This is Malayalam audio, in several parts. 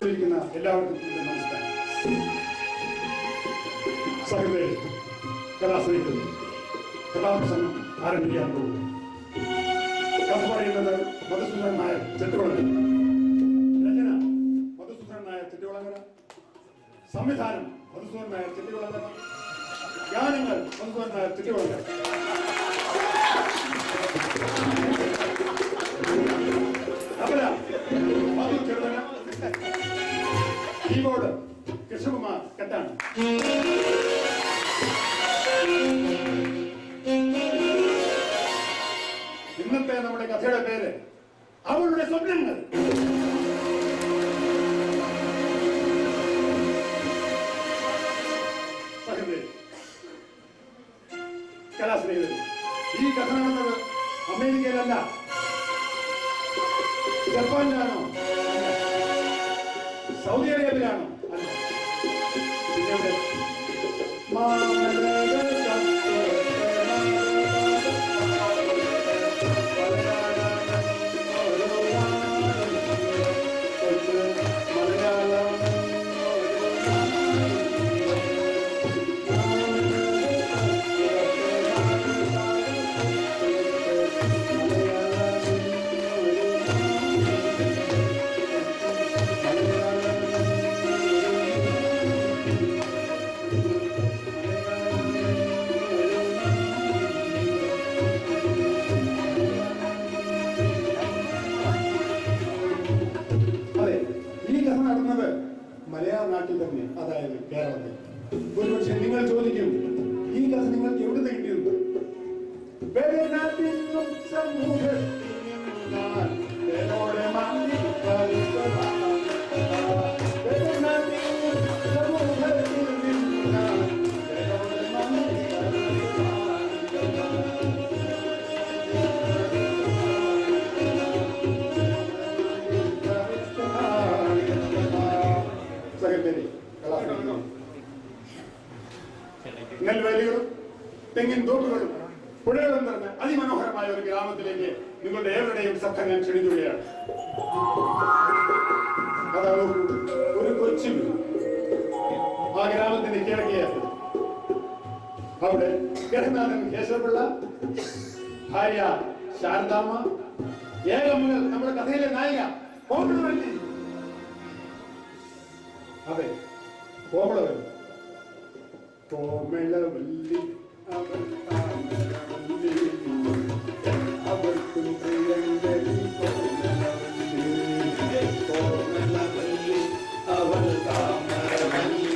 എല്ലാവർക്കും നമസ്കാരം. സഹോദരൻ കലാശ്രീകൾ കഥാപ്രസംഗം ആരംഭിക്കാൻ പോകുന്നു. കഥ പറയുന്നത് മധുസൂദനൻ നായർ ചെട്ടുകുളങ്ങര, രചന മധുസൂദനൻ നായർ ചെട്ടുകുളങ്ങര, സംവിധാനം മധുസൂദനൻ നായർ ചെട്ടുകുളങ്ങര, ഗാനങ്ങൾ മധുസൂദനൻ നായർ ചെട്ടുകുളങ്ങര. തബല മധു ചെറുതന, കീബോർഡ് കൃഷ്ണകുമാർ കെട്ടാണ്. ഇന്നത്തെ നമ്മുടെ കഥയുടെ പേര് അവളുടെ സ്വപ്നങ്ങൾ. കലാസ്നേഹിതർ, ഈ കഥ നടന്നത് അമേരിക്കയിലല്ല, ജപ്പാനിലാണോ, സൗദി അറേബ്യയിലാണോ? അല്ല. പിന്നെ മലയാള നാട്ടിൽ തന്നെ, അതായത് കേരളത്തിൽ. ഒരുപക്ഷെ നിങ്ങൾ ചോദിക്കും, ഈ കഥ നിങ്ങൾക്ക് എവിടെ കിട്ടിയിരുന്നു? നെൽവയലുകളും തെങ്ങിൻ തോപ്പുകളും പുഴകളും നിറഞ്ഞ അതിമനോഹരമായ ഒരു ഗ്രാമത്തിലേക്ക് നിങ്ങളുടെ ഏവരുടെയും ശ്രദ്ധ ഞാൻ ക്ഷണിക്കുകയാണ്. അതാണ് ഒരു കൊച്ചു ആ ഗ്രാമത്തിന്റെ കിഴക്കിയാണ്. അവിടെ ഗൃഹനാഥൻ കേശവപിള്ള, ഭാര്യ ശാരദാമ്മ, ഏകമകൾ നമ്മുടെ കഥയിലെ നായിക കോമളവല്ലി. അതെ, കോമളവല്ലി. കോമളവല്ലി അവൾ താമരവല്ലി, അവൾക്കും പ്രിയങ്കരി കോമളവല്ലി. കോമളവല്ലി അവൾ താമരവല്ലി,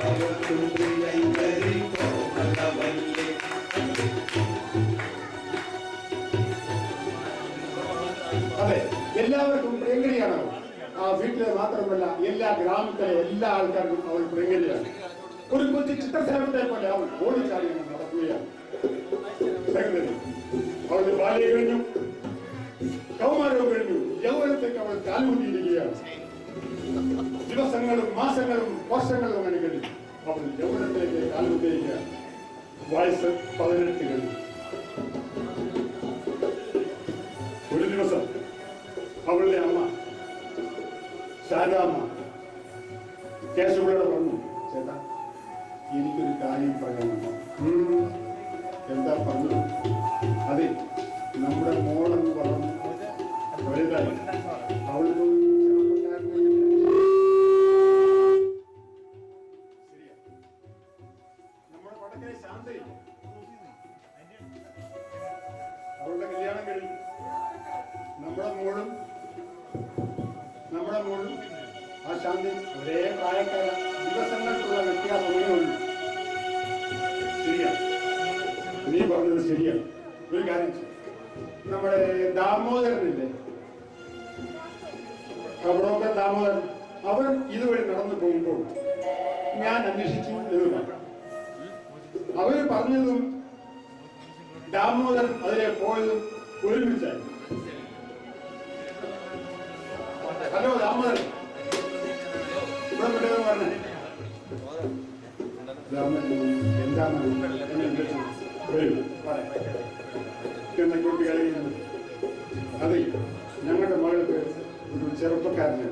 അവൾക്കും പ്രിയങ്കരി കോമളവല്ലി. അതെ, എല്ലാവർക്കും പ്രിയങ്കരിയാണ്. ആ വീട്ടിലെ മാത്രമല്ല, എല്ലാ ഗ്രാമത്തിലെ എല്ലാ ആൾക്കാർക്കും അവൾ പ്രിയങ്കരിയാണ്. ഒരു കൊച്ചു ചിത്രശലഭത്തെ പോലെ അവൾ ഓടിച്ചാടി നടക്കുകയാണ്. അവളുടെ ബാല്യം കഴിഞ്ഞു, കൗമാരവും കഴിഞ്ഞു, യൗവനത്തേക്ക് അവൾ കാലുകൂട്ടിയിരിക്കുകയാണ്. ദിവസങ്ങളും മാസങ്ങളും വർഷങ്ങളും അങ്ങനെ കഴിഞ്ഞു അവൾ യൗവനത്തിലേക്ക് കാലുകൂട്ടിയിരിക്കുകയാണ്. വയസ്സ് 18 കഴിഞ്ഞു. ഒരു ദിവസം അവളുടെ അമ്മ ശാരദാമ്മ കേശവപിള്ളയോട് പറഞ്ഞു, ചേട്ടാ, എനിക്കൊരു കാര്യം പറയാനുണ്ട്. എന്താ പറഞ്ഞു? അതെ, നമ്മുടെ മോളെന്ന് പറഞ്ഞു വലുതായി. അവൾക്ക് നമ്മുടെ പടക്കരെ ശാന്തയില്ല, അവളുടെ കല്യാണം കഴിഞ്ഞു. നമ്മുടെ മോളും ആ ശാന്തി ഒരേ പ്രായക്കാര. ദിവസങ്ങൾക്കുള്ള വ്യത്യാസമേയുള്ളൂ. ശരിയാണ്, നീ പറഞ്ഞത് ശരിയാണ്. ഒരു കാര്യം, നമ്മുടെ ദാമോദരനില്ലേ, അവിടൊക്കെ ദാമോദരൻ, അവൻ ഇതുവഴി നടന്നു പോകുമ്പോൾ ഞാൻ അന്വേഷിച്ചു എന്ന് പറഞ്ഞു. അവര് പറഞ്ഞതും ദാമോദരൻ അതിലെ പോയതും ഒരുമിച്ചായി. ഹലോ ദാമോദരൻ, ഇവിടെ വിട്ടതെന്ന് പറഞ്ഞേ. എന്താണ് എന്നൊക്കെ. അതെ, ഞങ്ങളുടെ മകൾക്ക് ഒരു ചെറുപ്പക്കാരന്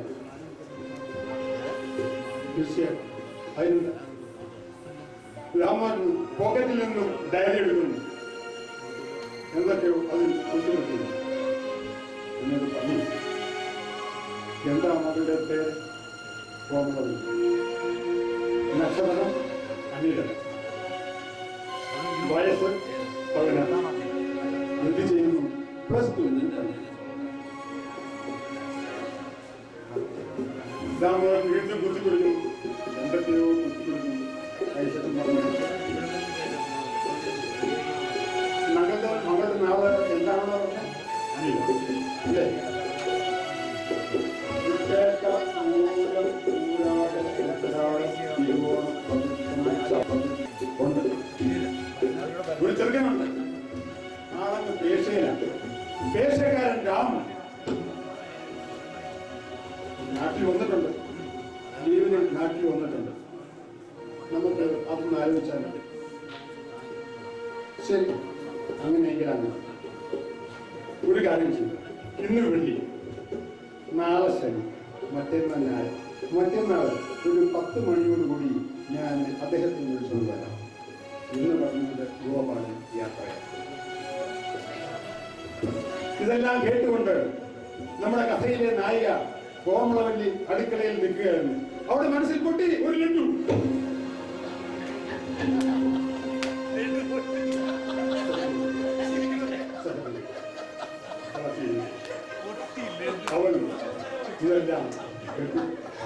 തീർച്ചയായും അതിനുണ്ട്. രാമൻ പോക്കറ്റിൽ നിന്നും ഡയറി എടുക്കുന്നു, എന്തൊക്കെയോ അതിൽ കുത്തിവെക്കുന്നു. എന്നോട് പറഞ്ഞു, എന്താ മകളുടെ പേര്? കോമളവല്ലി. നക്ഷത്രം അനിഴൻ, വയസ്സ് 16, എന്ത് ചെയ്യുന്നു? +2. രാമൻ വീണ്ടും കുത്തിക്കൊടുക്കുന്നു, എന്തൊക്കെയോ കുത്തിക്കൊടുക്കുന്നു. മകളുടെ നാളെ എന്താണെന്ന് പറഞ്ഞാൽ അല്ലേ? ഒരു ചെറുക്കനുണ്ട്, ആളങ്ങ് പേശയിലാണ്. പേശക്കാരൻ രാമൻ നാട്ടിൽ വന്നിട്ടുണ്ട്, ലീവിന് നാട്ടിൽ വന്നിട്ടുണ്ട്. നമുക്ക് അതൊന്ന് ആലോചിച്ചാൽ ശരി. അങ്ങനെയെങ്കിലാണ് ഒരു കാര്യം ചെയ്യും. ഇന്ന് വെള്ളി, നാളെ ശനി, മറ്റന്നാൾ ഞായർ. മറ്റന്നാൾ ഒരു 10 മണിയോടുകൂടി ഞാൻ അദ്ദേഹത്തെ വിളിച്ചുകൊണ്ട് വരാം. ഇന്ന് പറഞ്ഞത് ഗോപാലൻ യാത്രയാണ്. ഇതെല്ലാം കേട്ടുകൊണ്ട് നമ്മുടെ കഥയിലെ നായിക കോമളവല്ലി അടുക്കളയിൽ നിൽക്കുകയായിരുന്നു. അവിടെ മനസ്സിൽ പൊട്ടി ഒരു ലഡു. അവൾ ഇതെല്ലാം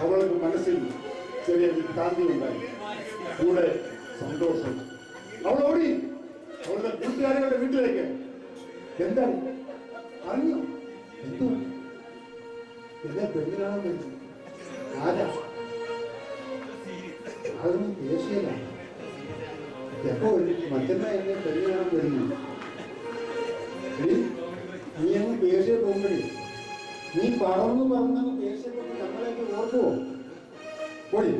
അവൾക്ക് മനസ്സിൽ ചെറിയ വിഭ്രാന്തി ഉണ്ടായി, കൂടെ സന്തോഷം. അവൾ ഓടി അവളുടെ കൂട്ടുകാരികളുടെ വീട്ടിലേക്ക്. എന്താണ് അറിഞ്ഞോ? എന്തോ എന്നെ പെണ്ണിനാണെന്ന് വെച്ചു. ആരാ? അതൊന്നും ദേശീയതാണ്. എപ്പോ മറ്റന്നാ എന്നെ പെണ്ണിനാണ് വരുന്നു. നീ അങ്ങ് പേശിയെ പോകുമ്പോഴേ നീ പറന്ന് പറഞ്ഞങ്ങ് പേശിയെ പോകുമ്പോൾ നമ്മളെയൊക്കെ ഓർക്കുവോ? പോയി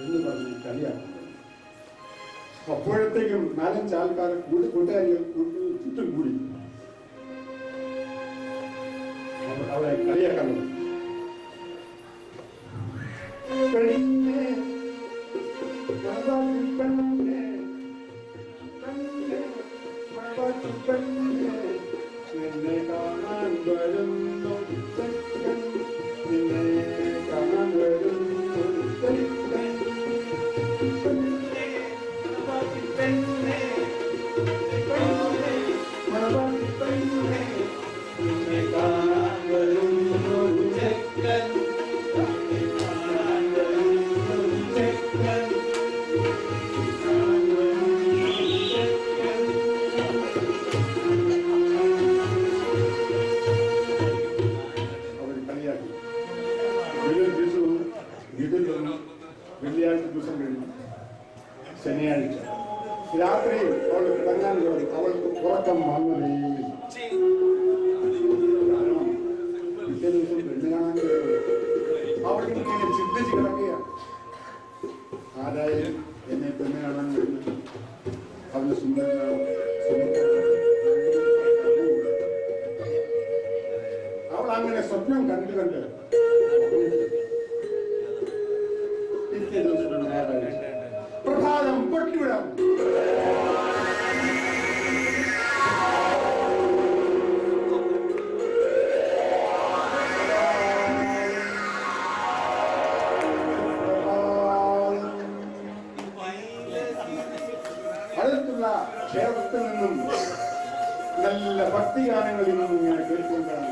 എന്ന് പറഞ്ഞ് കളിയാക്കും. അപ്പോഴത്തേക്കും 4-5 ആൾക്കാർ കൂട്ടുകാരികൾ ചുറ്റും കൂടി അവളെ കളിയാക്കാൻ തുടങ്ങി. നിന്നെ കാണാൻ വരുന്നു, നിന്നെ കാണാൻ വരുന്നു, വെള്ളിയാഴ്ച ദിവസം കഴിഞ്ഞു. ശനിയാഴ്ച രാത്രി അവൾ കിടങ്ങാൻ കയറി. അവൾക്ക് ഉറക്കം വന്നതേയില്ല. കാരണം പിറ്റേ ദിവസം പെണ്ണ് കാണാൻ കയറി. അവൾ ഇങ്ങനെ ചിന്തിച്ച് കിടക്കുകയാണ്. ആരായാലും എന്നെ പെണ്ണ് കാണാൻ വരുന്നു, അവന് സുന്ദരനാണ്. അവൾ അങ്ങനെ സ്വപ്നം കണ്ടു കണ്ട് പ്രഭാതം പൊട്ടിവിടാം. അടുത്തുള്ള ക്ഷേത്രത്തിൽ നിന്നും നല്ല ഭക്തിഗാനങ്ങളിൽ നിന്നും ഇങ്ങനെ കേൾക്കൊണ്ടാണ്.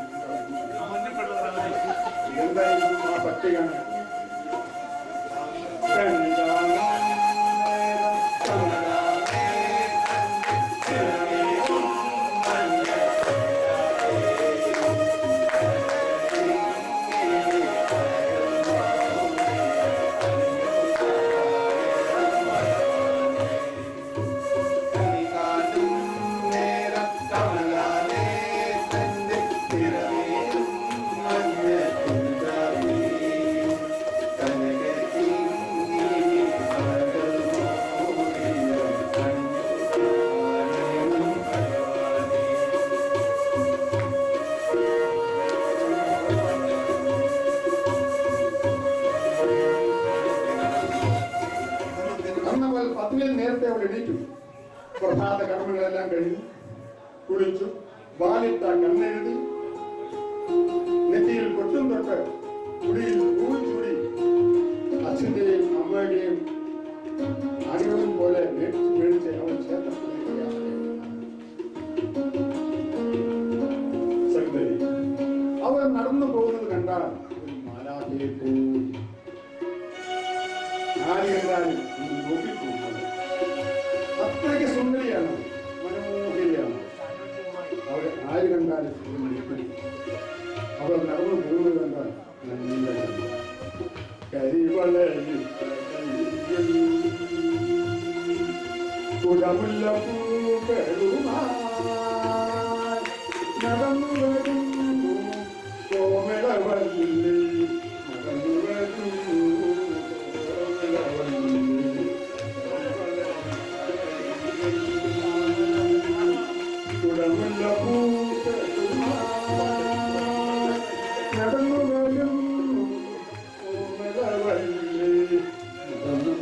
എന്തായിരിക്കും ആ ഭക്തിഗാനം? പ്രഭാത കർമ്മങ്ങളെല്ലാം കഴിഞ്ഞു കുളിച്ചു വാലിട്ട കണ്ണെഴുതി നെറ്റിയിൽ പൊട്ടും തൊട്ട് കുടിയിൽ പൂവും ചൂടി അച്ഛന്റെയും അമ്മയുടെയും ആഗ്രഹം പോലെ മേടിച്ച് അവൻ ക്ഷേത്രത്തിലേക്ക് അവൻ നടന്നു പോകുന്നത് കണ്ടാൽ ഒരു മാലാഖയെ പോയി ആര് കണ്ടാലും നോക്കിപ്പോകുന്നത് അത്രയ്ക്ക് സുന്ദരിയാണ് മനോഹരിയാണ് അവർ ആര് കണ്ടാലും അവർ നടന്നു പോകുന്നത് കണ്ടാൽ നല്ല കരിവളയിൽ കുടമുല്ല പൂക്കളുമായി നടന്നു വരുന്നു കോമളവല്ലി നടന്നു വരുന്നു കുടമുല്ല പൂക്കളുമായി നടന്നു വരുന്നു കോമളവല്ലി നടന്നു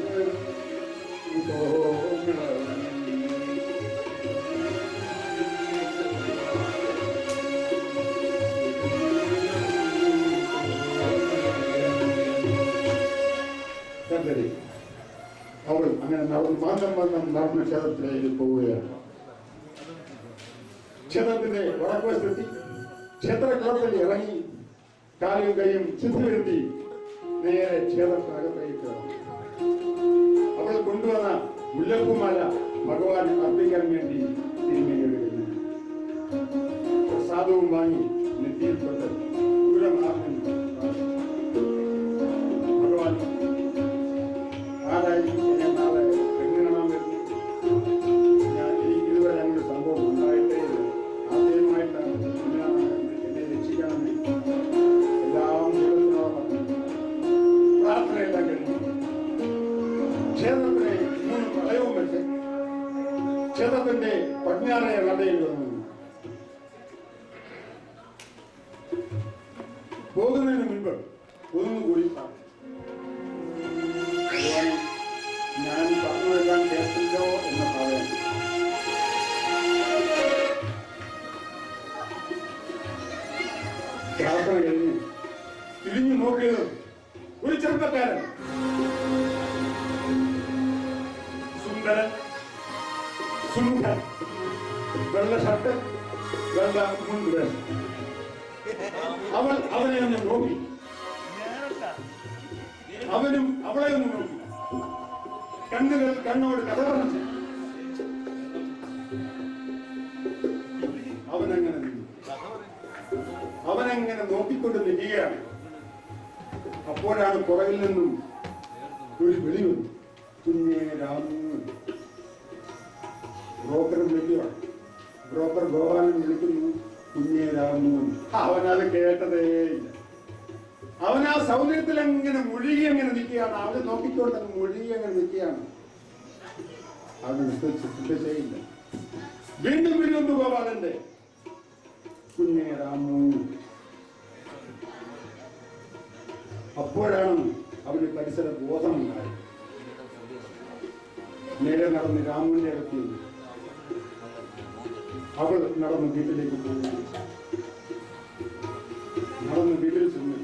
അവൾ അങ്ങനെ മാസം നടന്ന ക്ഷേത്രത്തിലേക്ക് പോവുകയാണ്. ക്ഷേത്രത്തിന്റെ വടക്കുവശത്തെത്തി ക്ഷേത്രക്കുളത്തിൽ ഇറങ്ങി കാലും കൈയും ശുദ്ധി വരുത്തി നേരെ ക്ഷേത്രത്തിനകത്തേക്ക് അവൾ കൊണ്ടുവന്ന മുല്ലപ്പൂമാല ഭഗവാൻ അർപ്പിക്കാൻ വേണ്ടി തിരുമേനിയെടുക്കുന്നു. പ്രസാദവും വാങ്ങി നെറ്റിയിൽ കൊണ്ട് ദൂരമാർന്നു ഭഗവാൻ ആരായി ഞാൻ നാളെ പെണ്ണ് കാണാൻ വരുന്നു. ഞാൻ ഇതുവരെ അങ്ങനെ സംഭവം ഉണ്ടായിട്ടേ ആദ്യമായിട്ടാണ് എന്നെ രക്ഷിക്കണമെന്ന് എല്ലാം ദൈവത്തിനോട് പ്രാർത്ഥനയെല്ലാം കഴിഞ്ഞു. ക്ഷേത്രത്തിലെ 3 പ്രളയവും വെച്ച് ക്ഷേത്രത്തിന്റെ പടിഞ്ഞാറേ നടയിൽ വന്നു. പോകുന്നതിന് മുൻപ് ഒന്നുകൂടി ഞാൻ പറഞ്ഞതെല്ലാം കേട്ടില്ലോ എന്ന് പറയാൻ പ്രാർത്ഥന കഴിഞ്ഞ് തിരിഞ്ഞു നോക്കിയത് ഒരു ചെറുപ്പക്കാരൻ, സുന്ദരൻ, സുന്ദരൻ, വെള്ള ഷർട്ട്, വെള്ള മുണ്ട് വേഷം. അവൾ അവനെ ഒന്ന് നോക്കി, അവനും അവളെ ഒന്ന് നോക്കി. കണ്ണുകൾ കണ്ണോട് കഥ പറഞ്ഞു. അവനങ്ങനെ നോക്കിക്കൊണ്ട് നിൽക്കുകയാണ്. അപ്പോഴാണ് പുറകിൽ നിന്നും ഒരു വിളി വന്നു. കുഞ്ഞേ രാമു. ബ്രോക്കർ വിളിക്കുകയാണ്. ബ്രോക്കർ ഗോപാലൻ വിളിക്കുന്നു, കുഞ്ഞേ രാമു. അവനത് കേട്ടതേയില്ല. അവൻ ആ സൗന്ദര്യത്തിൽ അങ്ങനെ മുഴുകി അങ്ങനെ നിൽക്കുകയാണ്. അവന് നോക്കിക്കൊണ്ട് അങ്ങ് മുഴുകി അങ്ങനെ നിൽക്കുകയാണ്. അവന് ചിന്തയില്ല. വീണ്ടും വിളിക്കുന്നു ഗോപാലന്റെ, കുഞ്ഞേ രാമു. അപ്പോഴാണ് അവന് പരിസര ബോധമുണ്ടായത്. നേരെ നടന്ന് രാമുവിന്റെ അടുത്ത് അവൾ നടന്ന് വീട്ടിലേക്ക് പോകുന്നു. നടന്ന് വീട്ടിൽ ചെന്നു.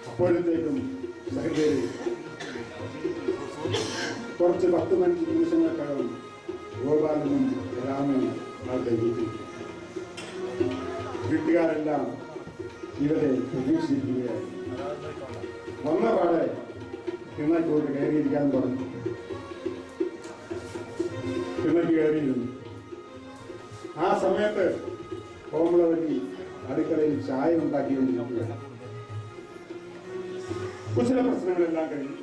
അപ്പോഴത്തേക്കും സഹചര്യം കുറച്ച് 10-15 നിമിഷങ്ങൾക്കകം ഗോപാലനും രാമനും അവരുടെ വീട്ടിൽ. വീട്ടുകാരെല്ലാം ഇവരെ പ്രതീക്ഷിക്കുകയായിരുന്നു. വന്ന പാടെ കിണക്കോട്ട് കയറിയിരിക്കാൻ പറഞ്ഞു. കിണക്ക് കയറിയിരുന്നു. ആ സമയത്ത് കോമളവല്ലി അടുക്കളയിൽ ചായ ഉണ്ടാക്കിക്കൊണ്ടിരിക്കുകയാണ്. കുശല പ്രശ്നങ്ങളെല്ലാം കഴിഞ്ഞു.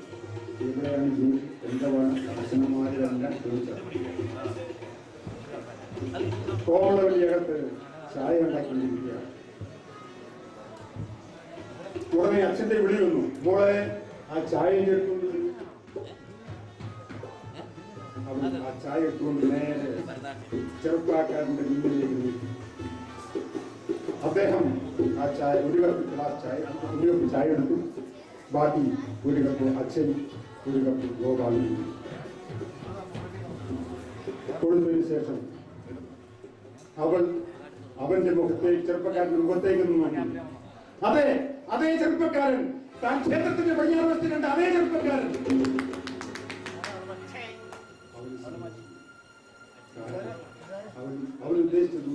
എവിടെയാണ് ജോലി, എന്താണ് പ്രശ്നമായതെല്ലാം ചോദിച്ചത്. കോമളവല്ലിയകത്ത് ചായ ഉണ്ടാക്കിക്കൊണ്ടിരിക്കുകയാണ്. ഉടനെ അച്ഛന്റെ വിളി വന്നു, മോളെ ആ ചായ എടുത്തുകൊണ്ട്. അവൻ ആ ചായ എടുത്തുകൊണ്ട് നേരെ ചെറുപ്പാക്കാരന്റെ മുന്നിലേക്ക് നീക്കി. അദ്ദേഹം ആ ചായ ഒരു കപ്പ് ചായ എടുത്തു. ബാക്കി ഒരു കപ്പ് അച്ഛൻ, ഒരു കപ്പ് ഗോപാലൻ. കൊടുത്തതിന് ശേഷം അവന്റെ മുഖത്തേക്ക് ചെറുപ്പക്കാരന്റെ മുഖത്തേക്ക് നോക്കി. അതെ, അതേ ചെറുപ്പക്കാരൻ, താൻ ക്ഷേത്രത്തിന്റെ പടിഞ്ഞാറ് വശത്ത് കണ്ട അതേ ചെറുപ്പക്കാരൻ. അവൻ ഉദ്ദേശിച്ചത്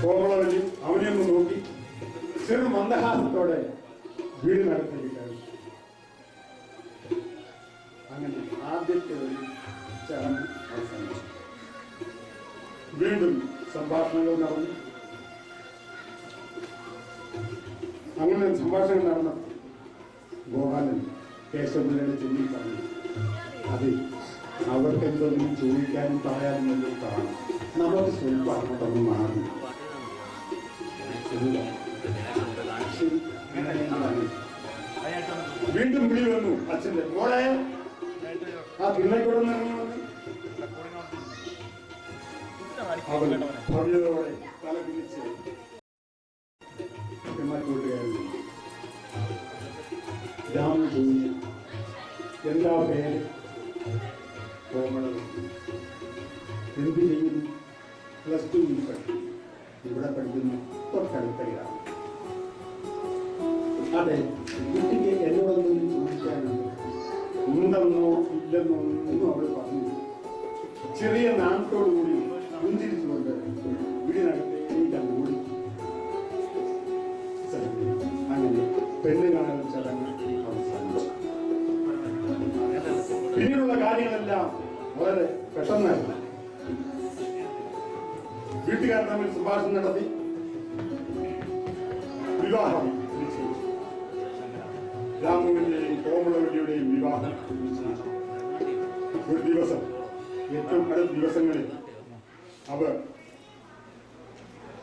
കോമളവല്ലി അവനെ ഒന്ന് നോക്കി ചെറു മന്ദഹാസത്തോടെ വീടിനകത്തേക്ക് കയറി. അങ്ങനെ ആദ്യത്തെ ഒരു ചടങ്ങ് അവസാനിച്ചു. വീണ്ടും സംഭാഷണങ്ങൾ നടന്നു. അങ്ങനെ സംഭാഷണം നടന്ന ഗോപാലൻ കേശവപിള്ളയുടെ ചെന്നി പറഞ്ഞു, അതെ, അവർക്ക് എന്തൊന്നും ചോദിക്കാനും പറയാനും ഒന്നും കാണും, നമുക്ക് സ്വല്പം അങ്ങോട്ടൊന്ന് മാറി. വീണ്ടും വിളി വന്നു അച്ഛന്റെ, മോളെ ആ തിണ്ണയ്ക്കൂടെ ഇറങ്ങി. അവൻ ഭവ്യതയോടെ തല പിടിച്ച് കൂട്ടുകാരി രാമൻ ചോദിച്ചു, എന്താ പേര്? കോമളവല്ലി. എന്ത് ചെയ്യുന്നു? +2 പഠിക്കും. ഇവിടെ പഠിക്കുന്നു, തൊട്ടടുത്തയാണ്. അതെ, കുട്ടിക്ക് എന്നോടൊന്നും ചോദിക്കാനുണ്ട്. ഉണ്ടെന്നോ ഇല്ലെന്നോ ഒന്നും അവൾ പറഞ്ഞു. ചെറിയ നാണത്തോടുകൂടി പുഞ്ചിരിച്ചുകൊണ്ട് വീടിനകത്തേക്ക് ഓടി. അങ്ങനെ പെണ്ണ് കാണൽ ചടങ്ങ് അവസാനിച്ചു. പിന്നീടുള്ള കാര്യങ്ങളെല്ലാം വളരെ പെട്ടെന്നായിരുന്നു. വീട്ടുകാർ തമ്മിൽ സംഭാഷണം നടത്തി വിവാഹം നിശ്ചയിച്ചു. രാമുവിന്റെയും കോമളവല്ലിയുടെയും വിവാഹം നിശ്ചയിച്ചു. ഒരു ദിവസം, ഏറ്റവും അടുത്ത ദിവസങ്ങളിൽ അവർ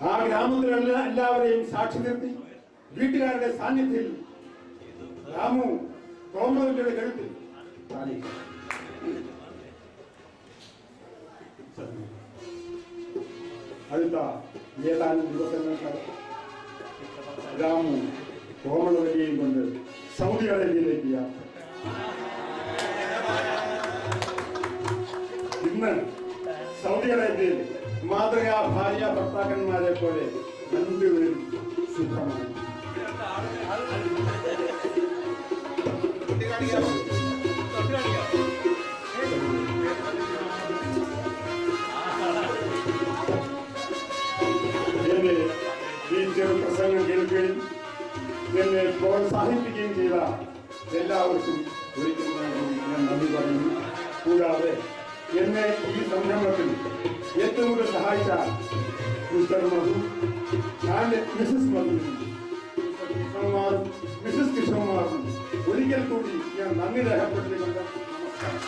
ആ ഗ്രാമത്തിലുള്ള എല്ലാവരെയും സാക്ഷി നിർത്തി വീട്ടുകാരുടെ സാന്നിധ്യത്തിൽ രാമു കോമളവല്ലിയുടെ കഴുത്തിൽ അടുത്ത ഏതാനും ദിവസങ്ങൾക്ക് രാമു കോമളവല്ലിയെയും കൊണ്ട് സൗദി അറേബ്യയിലേക്ക് യാത്ര. ഇന്ന് സൗദി അറേബ്യയിൽ മാതൃകാ ഭാര്യ ഭർത്താക്കന്മാരെ പോലെ രണ്ടുപേരും സുഖമാണ്. എന്നെ ഈ ചെറു പ്രസംഗം കേൾക്കുകയും എന്നെ പ്രോത്സാഹിപ്പിക്കുകയും ചെയ്ത എല്ലാവർക്കും ഒരിക്കൽ ഞാൻ നന്ദി പറയുന്നു. കൂടാതെ എന്നെ ഈ സംരംഭത്തിൽ ഏറ്റവും കൂടുതൽ സഹായിച്ച മിസ്റ്റർ മധു, മിസസ് മധു, കൃഷ്ണകുമാറും മിസസ് കൃഷ്ണകുമാറും ഒരിക്കൽ കൂടി ഞാൻ നന്ദി രേഖപ്പെടുത്തിക്കൊണ്ട് നമസ്കാരം.